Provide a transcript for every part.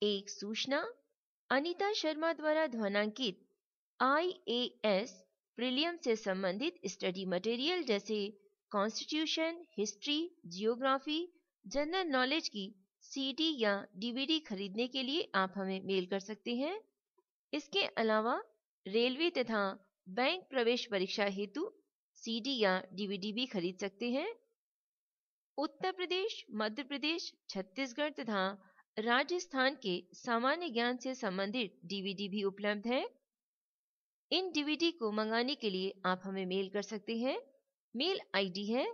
एक सूचना। अनीता शर्मा द्वारा ध्वनांकित IAS प्रीलियम से संबंधित स्टडी मटेरियल जैसे constitution, history, geography, general knowledge की CD या DVD खरीदने के लिए आप हमें मेल कर सकते हैं। इसके अलावा रेलवे तथा बैंक प्रवेश परीक्षा हेतु CD या DVD भी खरीद सकते हैं। उत्तर प्रदेश, मध्य प्रदेश, छत्तीसगढ़ तथा राजस्थान के सामान्य ज्ञान से संबंधित DVD भी उपलब्ध है। इन DVD को मंगाने के लिए आप हमें मेल कर सकते हैं। मेल ID है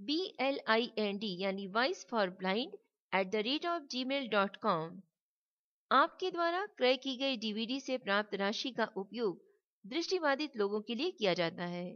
voiceforblind यानी वॉइस फॉर ब्लाइंड @gmail.com। आपके द्वारा क्रय की गई DVD से प्राप्त राशि का उपयोग दृष्टिबाधित लोगों के लिए किया जाता है।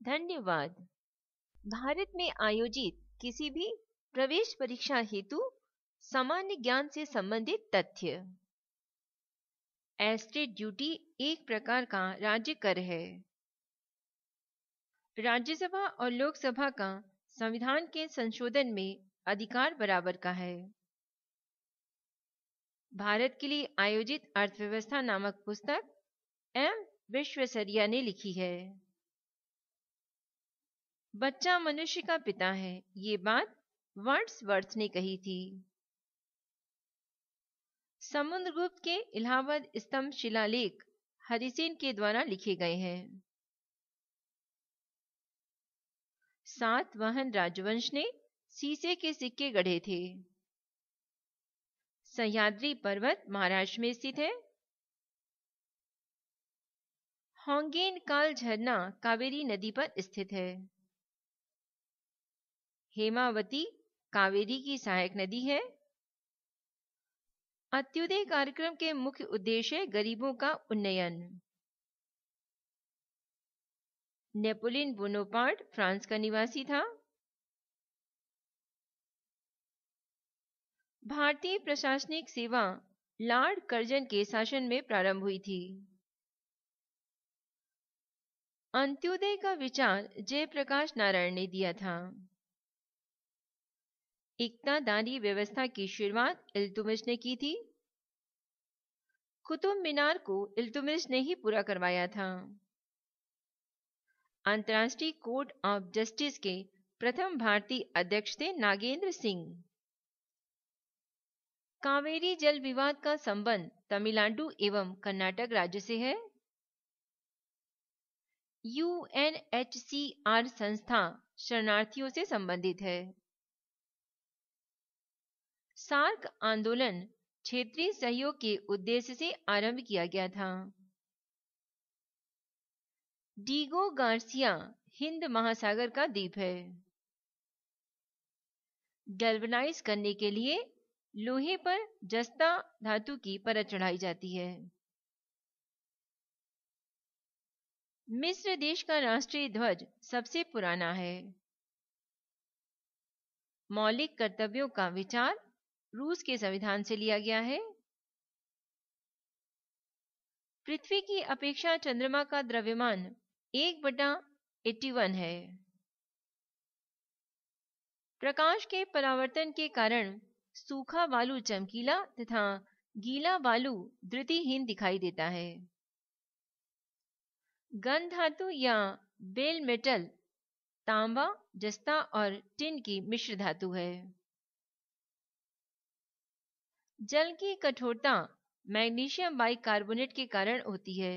धन्यवाद। भारत में आयोजित किसी भी प्रवेश परीक्षा हेतु सामान्य ज्ञान से संबंधित तथ्य। एस्टेट ड्यूटी एक प्रकार का राज्य कर है। राज्यसभा और लोकसभा का संविधान के संशोधन में अधिकार बराबर का है। भारत के लिए आयोजित अर्थव्यवस्था नामक पुस्तक M विश्वेश्वरैया ने लिखी है। बच्चा मनुष्य का पिता है, ये बात वर्ड्सवर्थ ने कही थी। समुद्रगुप्त के इलाहाबाद स्तंभ शिलालेख हरिसेन के द्वारा लिखे गए हैं। सातवाहन राजवंश ने सीसे के सिक्के गढ़े थे। सह्याद्री पर्वत महाराष्ट्र में स्थित है। होंगेन काल झरना कावेरी नदी पर स्थित है। हेमावती कावेरी की सहायक नदी है। अंत्योदय कार्यक्रम के मुख्य उद्देश्य गरीबों का उन्नयन। नेपोलियन बोनापार्ट फ्रांस का निवासी था। भारतीय प्रशासनिक सेवा लॉर्ड कर्जन के शासन में प्रारंभ हुई थी। अंत्योदय का विचार जयप्रकाश नारायण ने दिया था। इक्तादारी व्यवस्था की शुरुआत इल्तुतमिश ने की थी। कुतुब मीनार को इल्तुतमिश ने ही पूरा करवाया था। अंतर्राष्ट्रीय कोर्ट ऑफ जस्टिस के प्रथम भारतीय अध्यक्ष थे नागेंद्र सिंह। कावेरी जल विवाद का संबंध तमिलनाडु एवं कर्नाटक राज्य से है। UNHCR संस्था शरणार्थियों से संबंधित है। सार्क आंदोलन क्षेत्रीय सहयोग के उद्देश्य से आरंभ किया गया था। डीगो गार्सिया हिंद महासागर का द्वीप है। गैल्वनाइज करने के लिए लोहे पर जस्ता धातु की परत चढ़ाई जाती है। मिस्र देश का राष्ट्रीय ध्वज सबसे पुराना है। मौलिक कर्तव्यों का विचार रूस के संविधान से लिया गया है। पृथ्वी की अपेक्षा चंद्रमा का द्रव्यमान 1/81 है। प्रकाश के परावर्तन के कारण सूखा बालू चमकीला तथा गीला बालू द्युतिहीन दिखाई देता है। गन धातु या बेल मेटल तांबा, जस्ता और टिन की मिश्र धातु है। जल की कठोरता मैग्नीशियम बाइकार्बोनेट के कारण होती है।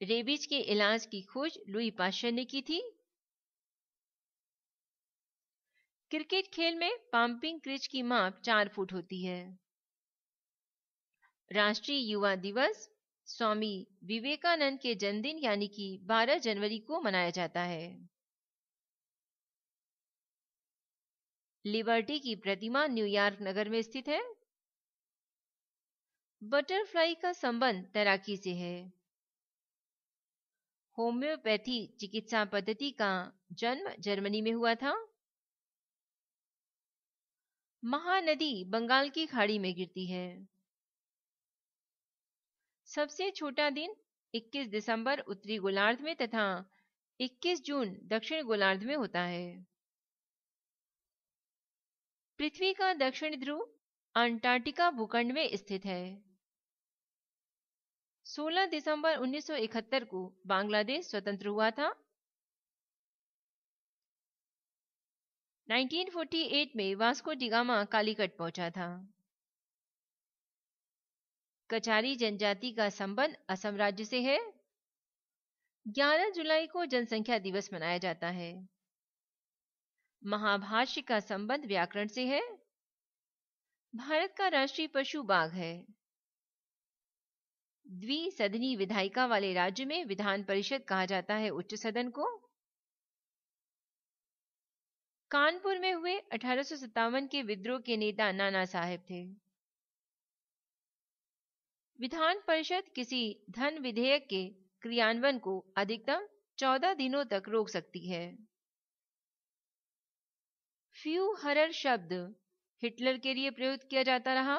रेबीज के इलाज की खोज लुई पाश्चर ने की थी। क्रिकेट खेल में पंपिंग क्रिच की माप 4 फुट होती है। राष्ट्रीय युवा दिवस स्वामी विवेकानंद के जन्मदिन यानी कि 12 जनवरी को मनाया जाता है। लिबर्टी की प्रतिमा न्यूयॉर्क नगर में स्थित है। बटरफ्लाई का संबंध तैराकी से है। होम्योपैथी चिकित्सा पद्धति का जन्म जर्मनी में हुआ था। महानदी बंगाल की खाड़ी में गिरती है। सबसे छोटा दिन 21 दिसंबर उत्तरी गोलार्ध में तथा 21 जून दक्षिण गोलार्ध में होता है। पृथ्वी का दक्षिण ध्रुव अंटार्कटिका भूखंड में स्थित है। 16 दिसंबर 1971 को बांग्लादेश स्वतंत्र हुआ था। 1948 में वास्को डिगामा कालीकट पहुंचा था। कचारी जनजाति का संबंध असम राज्य से है। 11 जुलाई को जनसंख्या दिवस मनाया जाता है। महाभाष्य का संबंध व्याकरण से है। भारत का राष्ट्रीय पशु बाघ है। द्विसदनी विधायिका वाले राज्य में विधान परिषद कहा जाता है उच्च सदन को। कानपुर में हुए 1857 के विद्रोह के नेता नाना साहेब थे। विधान परिषद किसी धन विधेयक के क्रियान्वयन को अधिकतम 14 दिनों तक रोक सकती है। फ्यूहरर शब्द हिटलर के लिए प्रयुक्त किया जाता रहा।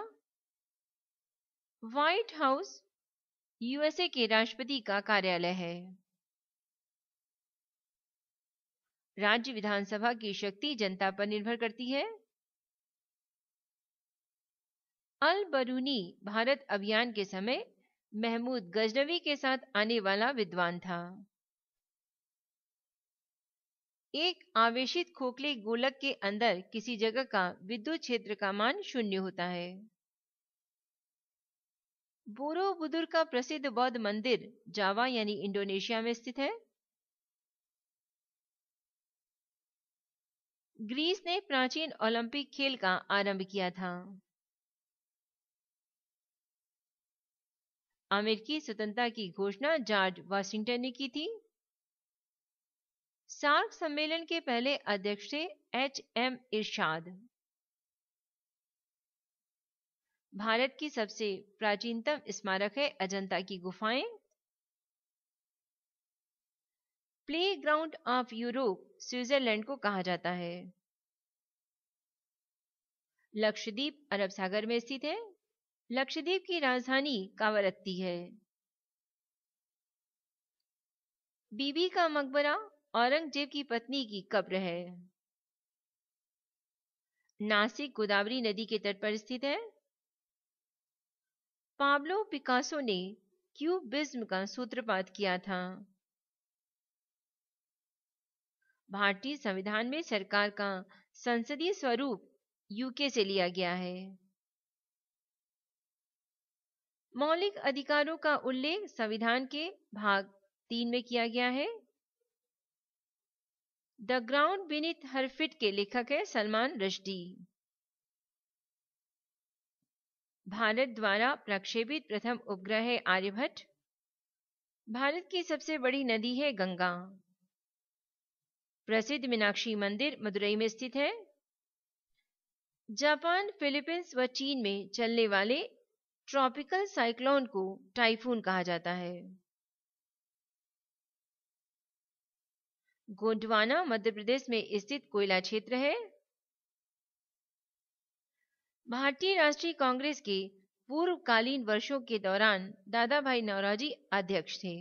व्हाइट हाउस यूएसए के राष्ट्रपति का कार्यालय है। राज्य विधानसभा की शक्ति जनता पर निर्भर करती है। अल बरूनी भारत अभियान के समय महमूद गजनवी के साथ आने वाला विद्वान था। एक आवेशित खोखले गोलक के अंदर किसी जगह का विद्युत क्षेत्र का मान 0 होता है। बोरोबुदुर का प्रसिद्ध बौद्ध मंदिर जावा यानी इंडोनेशिया में स्थित है। ग्रीस ने प्राचीन ओलंपिक खेल का आरंभ किया था। अमेरिकी स्वतंत्रता की घोषणा जॉर्ज वाशिंगटन ने की थी। सार्क सम्मेलन के पहले अध्यक्ष थे एच.एम. इरशाद। भारत की सबसे प्राचीनतम स्मारक है अजंता की गुफाएं। प्लेग्राउंड ऑफ यूरोप स्विट्जरलैंड को कहा जाता है। लक्षद्वीप अरब सागर में स्थित है। लक्षद्वीप की राजधानी कावरत्ती है। बीबी का मकबरा औरंगजेब की पत्नी की कब्र है। नासिक गोदावरी नदी के तट पर स्थित है। पाब्लो पिकासो ने क्यूबिज्म का सूत्रपात किया था। भारतीय संविधान में सरकार का संसदीय स्वरूप यूके से लिया गया है। मौलिक अधिकारों का उल्लेख संविधान के भाग 3 में किया गया है। The ground beneath her feet के लेखक है सलमान रश्दी। भारत द्वारा प्रक्षेपित प्रथम उपग्रह है आर्यभट्ट। भारत की सबसे बड़ी नदी है गंगा। प्रसिद्ध मीनाक्षी मंदिर मदुरई में स्थित है। जापान, फिलीपींस व चीन में चलने वाले ट्रॉपिकल साइक्लोन को टाइफून कहा जाता है। गोंडवाना मध्य प्रदेश में स्थित कोयला क्षेत्र है। भारतीय राष्ट्रीय कांग्रेस के पूर्वकालीन वर्षों के दौरान दादा भाई नौरोजी अध्यक्ष थे।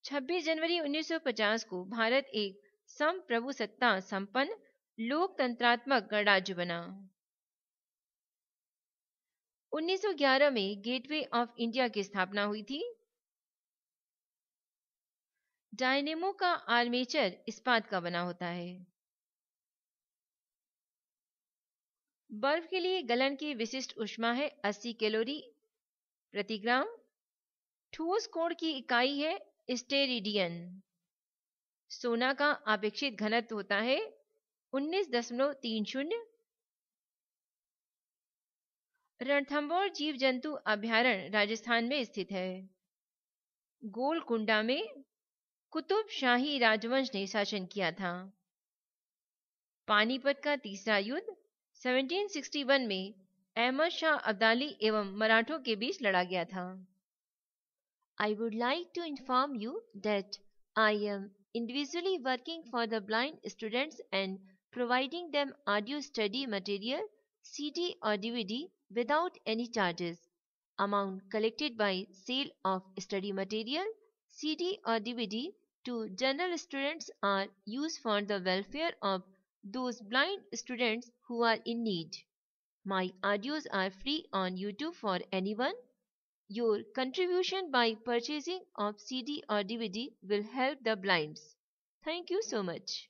26 जनवरी 1950 को भारत एक संप्रभुसत्ता संपन्न लोकतंत्रात्मक गणराज्य बना। 1911 में गेटवे ऑफ इंडिया की स्थापना हुई थी। डायनेमो का आर्मेचर इस्पात का बना होता है। बर्फ के लिए गलन की विशिष्ट ऊष्मा है 80 कैलोरी प्रति ग्राम। ठोस कोण की इकाई है स्टेरिडियन। सोना का अपेक्षित घनत्व होता है 19.30। रणथंभौर जीव जंतु अभयारण्य राजस्थान में स्थित है। गोलकुंडा में कुतुब शाही राजवंश ने शासन किया था। पानीपत का तीसरा युद्ध 1761 में अहमद शाह अब्दाली एवं मराठों के बीच लड़ा गया था। I would like to inform you that I am individually working for the blind students and providing them audio study material, CD or DVD without any charges. Amount collected by sale of study material, CD or DVD to general students are used for the welfare of those blind students who are in need. My audios are free on YouTube for anyone. Your contribution by purchasing of CD or DVD will help the blinds. Thank you so much.